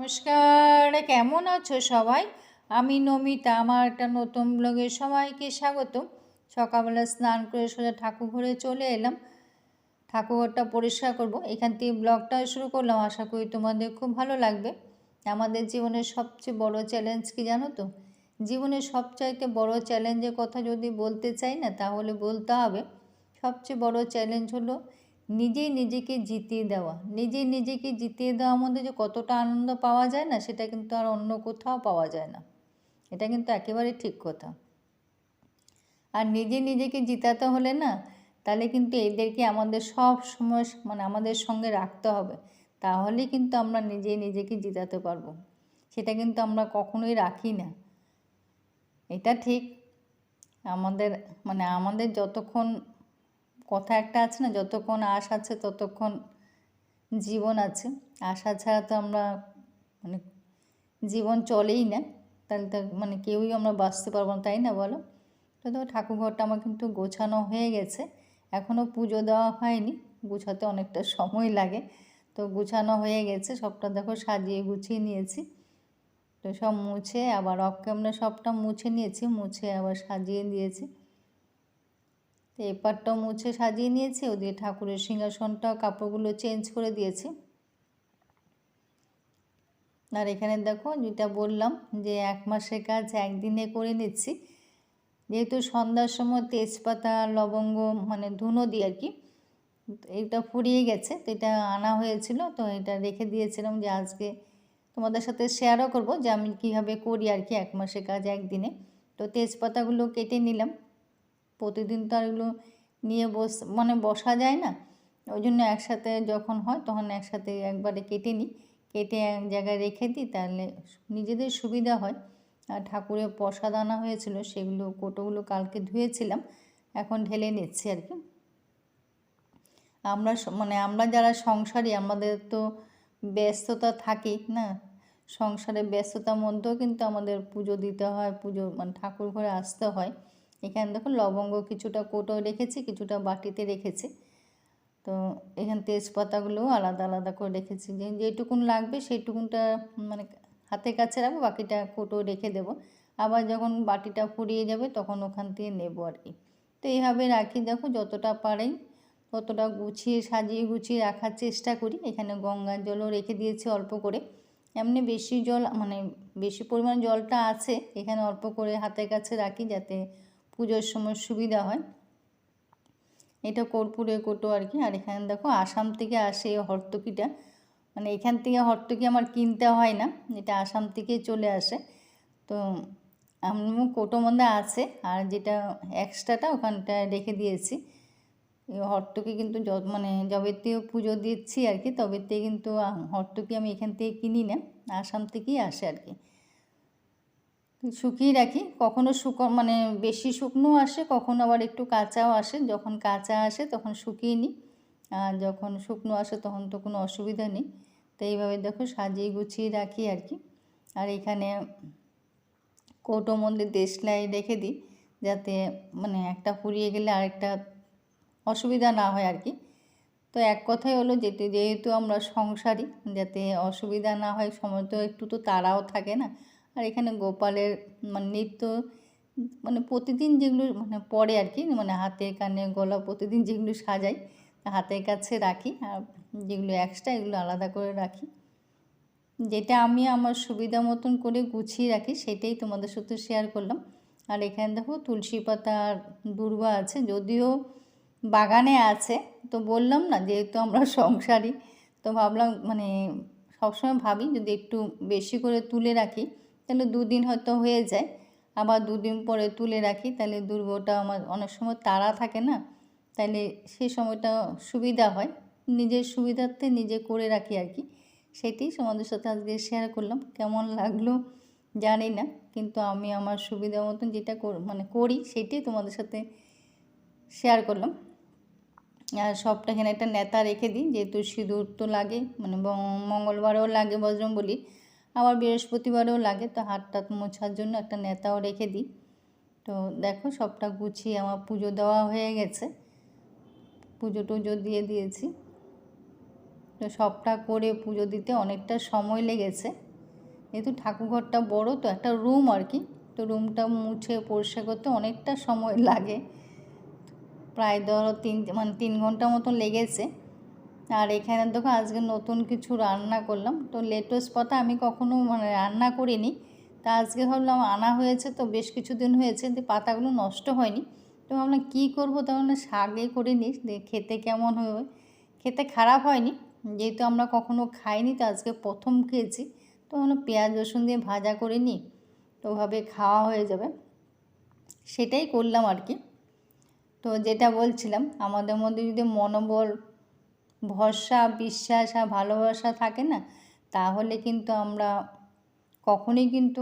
নমস্কার, কেমন আছো সবাই? আমি নমিতা। আমার একটা নতুন ব্লগে সবাইকে স্বাগত। সকালবেলা স্নান করে সোজা ঠাকুর ঘরে চলে এলাম। ঠাকুরঘরটা পরিষ্কার করব, এখান থেকে ব্লগটা শুরু করলাম। আশা করি তোমাদের খুব ভালো লাগবে। আমাদের জীবনের সবচেয়ে বড় চ্যালেঞ্জ কি জানো তো? জীবনের সবচাইতে বড় চ্যালেঞ্জের কথা যদি বলতে চাই না, তাহলে বলতে হবে সবচেয়ে বড় চ্যালেঞ্জ হলো নিজেই নিজেকে জিতিয়ে দেওয়া। নিজেকে জিতিয়ে দেওয়ার মধ্যে যে কতটা আনন্দ পাওয়া যায় না, সেটা কিন্তু আর অন্য কোথাও পাওয়া যায় না। এটা কিন্তু একেবারে ঠিক কথা। আর নিজেকে জিতাতে হলে না, তাহলে কিন্তু এদেরকে আমাদের সব সময় আমাদের সঙ্গে রাখতে হবে। তাহলে কিন্তু আমরা নিজেকে জিতাতে পারবো। সেটা কিন্তু আমরা কখনোই রাখি না। এটা ঠিক। আমাদের যতক্ষণ কথা একটা আছে না, যতক্ষণ আশ আছে ততক্ষণ জীবন আছে। আশা ছাড়া তো আমরা জীবন চলেই না। তাহলে তো কেউই আমরা বাঁচতে পারবো না, তাই না বলো? তো দেখো ঠাকুরঘরটা আমার কিন্তু গোছানো হয়ে গেছে। এখনও পুজো দেওয়া হয়নি, গুছাতে অনেকটা সময় লাগে। তো গুছানো হয়ে গেছে, সবটা দেখো সাজিয়ে গুছিয়ে নিয়েছি। তো সব মুছে আবার অফ ক্যামেরা সবটা মুছে নিয়েছি, মুছে আবার সাজিয়ে দিয়েছি। তো এপারটাও মুছে সাজিয়ে নিয়েছি, ওদিকে ঠাকুরের সিংহাসনটা কাপড়গুলো চেঞ্জ করে দিয়েছি। আর এখানে দেখো যেটা বললাম যে 1 মাসের কাজ একদিনে করে নিচ্ছি। যেহেতু সন্ধ্যার সময় তেজপাতা লবঙ্গ ধুনো দিই আর কি, এটা ফুরিয়ে গেছে, তো এটা আনা হয়েছিল, তো এটা রেখে দিয়েছিলাম যে আজকে তোমাদের সাথে শেয়ারও করব যে আমি কীভাবে করি আর কি 1 মাসের কাজ একদিনে। তো তেজপাতাগুলো কেটে নিলাম। প্রতিদিন তো আর এগুলো নিয়ে বসা যায় না, ওই জন্য একসাথে যখন হয় তখন একসাথে একবারে কেটে নিই, কেটে এক জায়গায় রেখে দিই, তাহলে নিজেদের সুবিধা হয়। আর ঠাকুরের প্রসাদ আনা হয়েছিল, সেগুলো কোটোগুলো কালকে ধুয়েছিলাম, এখন ঢেলে নিচ্ছি আর কি। আমরা যারা সংসারী, আমাদের তো ব্যস্ততা থাকেই না, সংসারের ব্যস্ততার মধ্যেও কিন্তু আমাদের পুজো দিতে হয়, ঠাকুর ঘরে আসতে হয়। এখানে দেখো লবঙ্গ কিছুটা কোটোয় রেখেছি, কিছুটা বাটিতে রেখেছি। তো এখানে তেজপাতাগুলোও আলাদা আলাদা করে রেখেছি, যেটুকুন লাগবে সেইটুকুনটা হাতের কাছে রাখবো, বাকিটা কোটো রেখে দেবো। আবার যখন বাটিটা ফুরিয়ে যাবে তখন ওখান থেকে নেবো আর কি। তো এইভাবে রাখি, দেখো যতটা পারি ততটা সাজিয়ে গুছিয়ে রাখার চেষ্টা করি। এখানে গঙ্গার জলও রেখে দিয়েছি অল্প করে। এমনি বেশি জল বেশি পরিমাণ জলটা আছে, এখানে অল্প করে হাতের কাছে রাখি যাতে পুজোর সময় সুবিধা হয়। এটা কর্পূরের কোটো আর কি। আর এখানে দেখো আসাম থেকে আসে এই হর্তুকিটা, এখান থেকে হর্তুকি আমার কিনতে হয় না, এটা আসাম থেকেই চলে আসে। তো আমি কোটো মধ্যে আছে, আর যেটা এক্সট্রাটা ওখানটা রেখে দিয়েছি। এই হর্তুকি কিন্তু যবে থেকে পুজো দিচ্ছি আর কি, তবে থেকে কিন্তু হর্তুকি আমি এখান থেকে কিনি না, আসাম থেকেই আসে আর কি। শুকিয়ে রাখি, কখনো বেশি শুকনো আসে, কখনো আবার একটু কাঁচাও আসে। যখন কাঁচা আসে তখন শুকিয়ে নিই, আর যখন শুকনো আসে তখন তো কোনো অসুবিধা নেই। তো এইভাবে দেখো সাজিয়ে গুছিয়ে রাখি আর কি। আর এখানে কৌটো মধ্যে দেশলাই রেখে দিই, যাতে একটা ফুরিয়ে গেলে আরেকটা অসুবিধা না হয় আর কি। তো এক কথাই হলো যেহেতু আমরা সংসারী, যাতে অসুবিধা না হয়, সময় তো একটু তো তাড়াও থাকে না। আর এখানে গোপালের নিত্য প্রতিদিন যেগুলো পরে আর কি, হাতে কানে গলা প্রতিদিন যেগুলো সাজাই হাতের কাছে রাখি, আর যেগুলো এক্সট্রা এগুলো আলাদা করে রাখি। যেটা আমি আমার সুবিধা মতন করে গুছিয়ে রাখি, সেটাই তোমাদের সাথে শেয়ার করলাম। আর এখানে দেখো তুলসী পাতা আর দূর্বা আছে, যদিও বাগানে আছে। তো বললাম না, যেহেতু আমরা সংসারী, তো ভাবলাম সবসময় ভাবি যদি একটু বেশি করে তুলে রাখি তাহলে 2 দিন হয়তো হয়ে যায়, আবার 2 দিন পরে তুলে রাখি, তাহলে দুর্বাটা আমার অনেক সময় তাড়া থাকে না, তাহলে সেই সময়টা সুবিধা হয়। নিজের সুবিধার্থে নিজে করে রাখি আর কি। সেটাই তোমাদের সাথে আজকে শেয়ার করলাম। কেমন লাগলো জানি না, কিন্তু আমি আমার সুবিধা মতন যেটা করি সেটাই তোমাদের সাথে শেয়ার করলাম। আর সবটা এখানে একটা নেতা রেখে দিই, যেহেতু সিঁদুর তো লাগে, মঙ্গলবারেও লাগে বজরংবলী, আবার বৃহস্পতিবারেও লাগে, তো হাত টাত মোছার জন্য একটা নেতাও রেখে দিই। তো দেখো সবটা গুছিয়ে আমার পুজো দেওয়া হয়ে গেছে, পুজো টুজো দিয়ে দিয়েছি। তো সবটা করে পুজো দিতে অনেকটা সময় লেগেছে, যেহেতু ঠাকুরঘরটা বড়, তো একটা রুম আর কি, তো রুমটা মুছে পরিষ্কার করতে অনেকটা সময় লাগে, প্রায় ধরো 3 ঘন্টা মতো লেগেছে। আর এখানে দেখো আজকে নতুন কিছু রান্না করলাম। তো লেটুস পাতা আমি কখনো রান্না করিনি, তা আজকে ভাবলাম আনা হয়েছে, তো বেশ কিছুদিন হয়েছে, কিন্তু পাতাগুলো নষ্ট হয়নি। তো ভাবলাম কী করবো, তখন শাকে করে নিস, খেতে কেমন হবে। খেতে খারাপ হয়নি, যেহেতু আমরা কখনো খাইনি, তো আজকে প্রথম খেয়েছি। তো ভাবলাম পেঁয়াজ রসুন দিয়ে ভাজা করে নিই, তো ওভাবে খাওয়া হয়ে যাবে, সেটাই করলাম আর কি। তো যেটা বলছিলাম, আমাদের মধ্যে যদি মনোবল, ভরসা, বিশ্বাস আর ভালোবাসা থাকে না, তাহলে কিন্তু আমরা কখনোই কিন্তু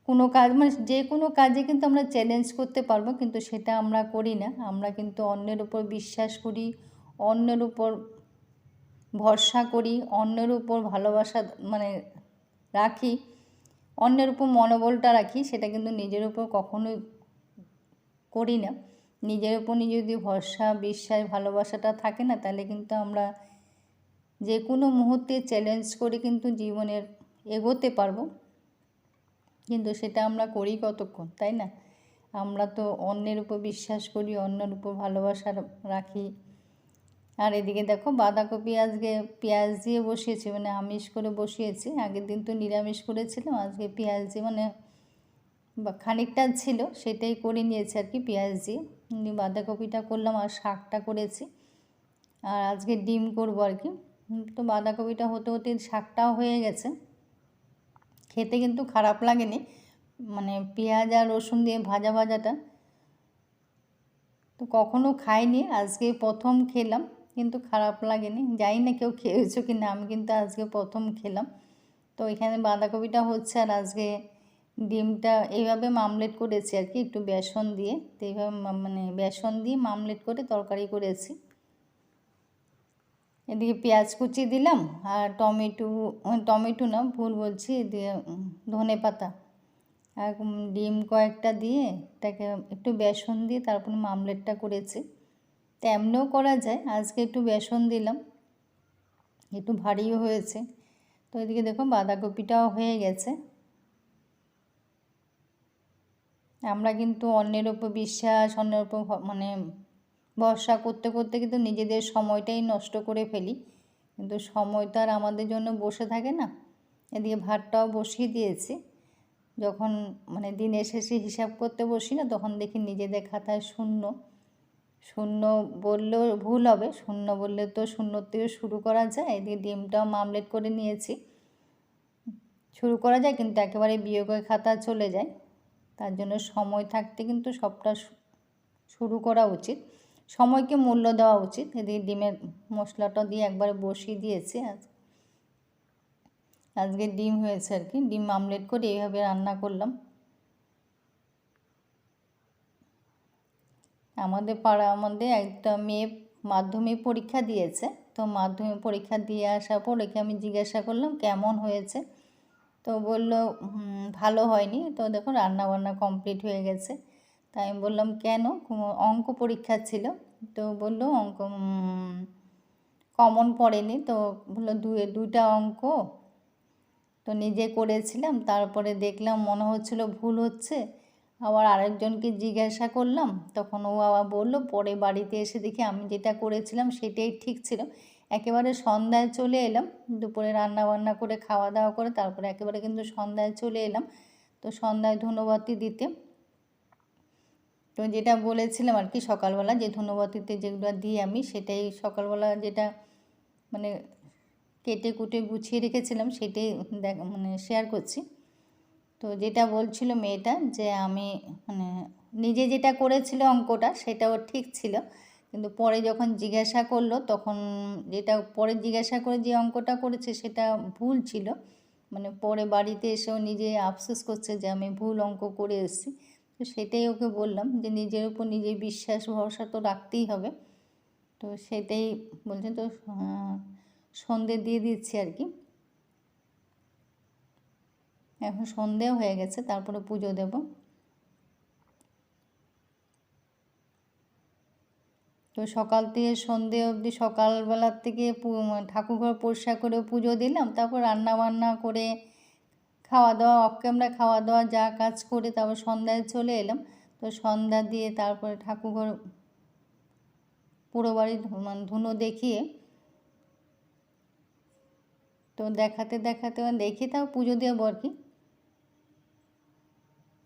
কোনো কাজ যে কোনো কাজে কিন্তু আমরা চ্যালেঞ্জ করতে পারবো, কিন্তু সেটা আমরা করি না। আমরা কিন্তু অন্যের উপর বিশ্বাস করি, অন্যের উপর ভরসা করি, অন্যের উপর ভালোবাসা রাখি, অন্যের উপর মনোবলটা রাখি, সেটা কিন্তু নিজের উপর কখনোই করি না। নিজের উপর যদি ভরসা, বিশ্বাস, ভালোবাসাটা থাকে না, তাহলে কিন্তু আমরা যে কোনো মুহূর্তে চ্যালেঞ্জ করে কিন্তু জীবনের এগোতে পারবো। কিন্তু সেটা আমরা করি কতক্ষণ, তাই না? আমরা তো অন্যের উপর বিশ্বাস করি, অন্যের উপর ভালোবাসা রাখি। আর এদিকে দেখো বাঁধাকপি আজকে পেঁয়াজ দিয়ে বসিয়েছি, আমিষ করে বসিয়েছি। আগের দিন তো নিরামিষ করেছিলাম, আজকে পেঁয়াজ দিয়ে খানিকটা ছিল, সেটাই করে নিয়েছি আর কি, পেঁয়াজ দিয়ে বাঁধাকপিটা করলাম আর শাকটা করেছি। আর আজকে ডিম করবো আর কি। তো বাঁধাকপিটা হতে হতে শাকটাও হয়ে গেছে। খেতে কিন্তু খারাপ লাগেনি, পেঁয়াজ আর রসুন দিয়ে ভাজাটা তো কখনো খাইনি, আজকে প্রথম খেলাম, কিন্তু খারাপ লাগেনি। জানি না কেউ খেয়েছো কি না, আমি কিন্তু আজকে প্রথম খেলাম। তো এখানে বাঁধাকপিটা হচ্ছে, আর আজকে ডিমটা এইভাবে মামলেট করেছি আর কি, একটু বেসন দিয়ে। তো এইভাবে বেসন দিয়ে মামলেট করে তরকারি করেছি। এদিকে পেঁয়াজ কুচি দিলাম, আর টমেটো না, ভুল বলছি, দিয়ে ধনে পাতা আর ডিম কয়েকটা দিয়ে এটাকে একটু বেসন দিয়ে তারপর মামলেটটা করেছি। তো এমনিও করা যায়, আজকে একটু বেসন দিলাম, একটু ভারীও হয়েছে। তো এদিকে দেখো বাঁধাকপিটাও হয়ে গেছে। আমরা কিন্তু অন্যের ওপর বিশ্বাস, অন্যের ওপর ভরসা করতে করতে কিন্তু নিজেদের সময়টাই নষ্ট করে ফেলি, কিন্তু সময় তো আর আমাদের জন্য বসে থাকে না। এদিকে ভাতটাও বসিয়ে দিয়েছি। যখন দিনের শেষে হিসাব করতে বসি না, তখন দেখি নিজেদের খাতায় শূন্য। শূন্য বললেও ভুল হবে, শূন্য বললে তো শূন্য থেকে শুরু করা যায়। এদিকে ডিমটাও মামলেট করে নিয়েছি, শুরু করা যায়, কিন্তু একেবারে বিয়োগের খাতা চলে যায়। তার জন্য সময় থাকতে কিন্তু সবটা শুরু করা উচিত, সময়কে মূল্য দেওয়া উচিত। এদিকে ডিমের মশলাটা দিয়ে একবারে বসিয়ে দিয়েছি। আজকে ডিম হয়েছে আর কি, ডিম আমলেট করে এইভাবে রান্না করলাম। আমাদের পাড়ার মধ্যে একটা মেয়ে মাধ্যমিক পরীক্ষা দিয়েছে। তো মাধ্যমিক পরীক্ষা দিয়ে আসার পর একে আমি জিজ্ঞাসা করলাম কেমন হয়েছে, তো বললো ভালো হয়নি। তো দেখো রান্নাবান্না কমপ্লিট হয়ে গেছে। তাই আমি বললাম কেন, অঙ্ক পরীক্ষা ছিল। তো বললো অঙ্ক কমন পড়েনি। তো বললো দুইটা অঙ্ক তো নিজে করেছিলাম, তারপরে দেখলাম মনে হচ্ছিল ভুল হচ্ছে। আবার আরেকজনকে জিজ্ঞাসা করলাম, তখন ও আবার বললো, পরে বাড়িতে এসে দেখি আমি যেটা করেছিলাম সেটাই ঠিক ছিল। একেবারে সন্ধ্যায় চলে এলাম, দুপুরে রান্না বান্না করে খাওয়া দাওয়া করে তারপরে একেবারে কিন্তু সন্ধ্যায় চলে এলাম। তো সন্ধ্যায় ধূপবাতি দিতে, তো যেটা বলেছিলাম আর কি সকালবেলা, যে ধূপবাতিতে যেগুলো দিই আমি, সেটাই সকালবেলা যেটা কেটে কুটে গুছিয়ে রেখেছিলাম সেটাই শেয়ার করছি। তো যেটা বলছিল মেয়েটা, যে আমি নিজে যেটা করেছিল অঙ্কটা সেটাও ঠিক ছিল, কিন্তু পরে যখন জিজ্ঞাসা করলো, তখন যেটা পরে জিজ্ঞাসা করে যে অঙ্কটা করেছে সেটা ভুল ছিল। পরে বাড়িতে এসেও নিজে আফসোস করছে যে আমি ভুল অঙ্ক করে এসেছি। তো সেটাই ওকে বললাম, যে নিজের উপর নিজের বিশ্বাস ভরসা তো রাখতেই হবে। তো সেটাই বলছেন। তো সন্ধে দিয়ে দিচ্ছি আর কি, এখন সন্ধেও হয়ে গেছে, তারপরে পুজো দেব। তো সকাল থেকে সন্ধে অবধি সকালবেলার থেকে ঠাকুরঘর পরিষ্কার করে পুজো দিলাম, তারপর রান্না বান্না করে খাওয়া দাওয়া অফ ক্যামেরা খাওয়া দাওয়া যা কাজ করে তারপর সন্ধ্যায় চলে এলাম। তো সন্ধ্যা দিয়ে তারপরে ঠাকুরঘর পুরো বাড়ি ধুনো দেখিয়ে তো দেখাতে দেখাতে দেখি তাও পুজো দেওয়া বরকি।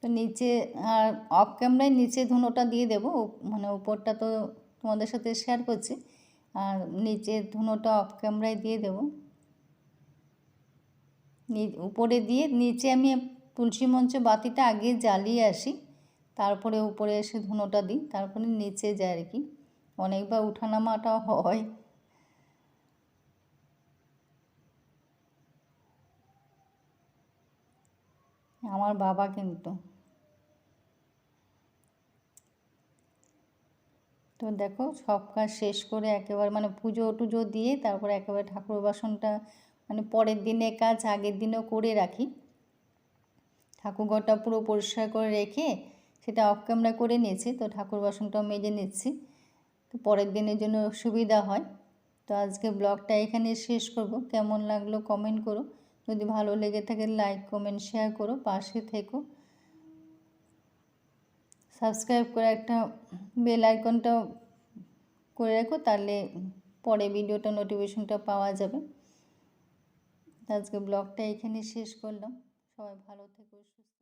তো নিচে আর অফ ক্যামেরায় নিচে ধুনোটা দিয়ে দেবো, মানে উপরটা তো তোমাদের সাথে শেয়ার করছি, আর নিচে ধুনোটা অফ ক্যামেরায় দিয়ে দেবো। উপরে দিয়ে নিচে আমি তুলসী মঞ্চে বাতিটা আগে জ্বালিয়ে আসি, তারপরে উপরে এসে ধুনোটা দিই, তারপরে নিচে যায় আর কি। অনেকবার উঠানামাটা হয়। আমার বাবা কিন্তু তো দেখো সব কাজ শেষ করে একেবারে মানে পুজো টুজো দিয়ে তারপরে একেবারে ঠাকুর বাসনটা মানে পরের দিনের কাজ আগের দিনও করে রাখি। ঠাকুরঘরটা পুরো পরিষ্কার করে রেখে সেটা অফ ক্যামেরা করে নিয়েছি। তো ঠাকুর বাসনটাও মেজে নিচ্ছি, তো পরের দিনের জন্য সুবিধা হয়। তো আজকে ব্লগটা এখানে শেষ করব। কেমন লাগলো কমেন্ট করো, যদি ভালো লেগে থাকে লাইক কমেন্ট শেয়ার করো, পাশে থেকো, সাবস্ক্রাইব করে একটা বেল আইকনটা করে রাখো, তাহলে পরে ভিডিওটা নোটিফিকেশনটা পাওয়া যাবে। আজকে ব্লগটা এখানে শেষ করলাম। সবাই ভালো থেকো, সুস্থ।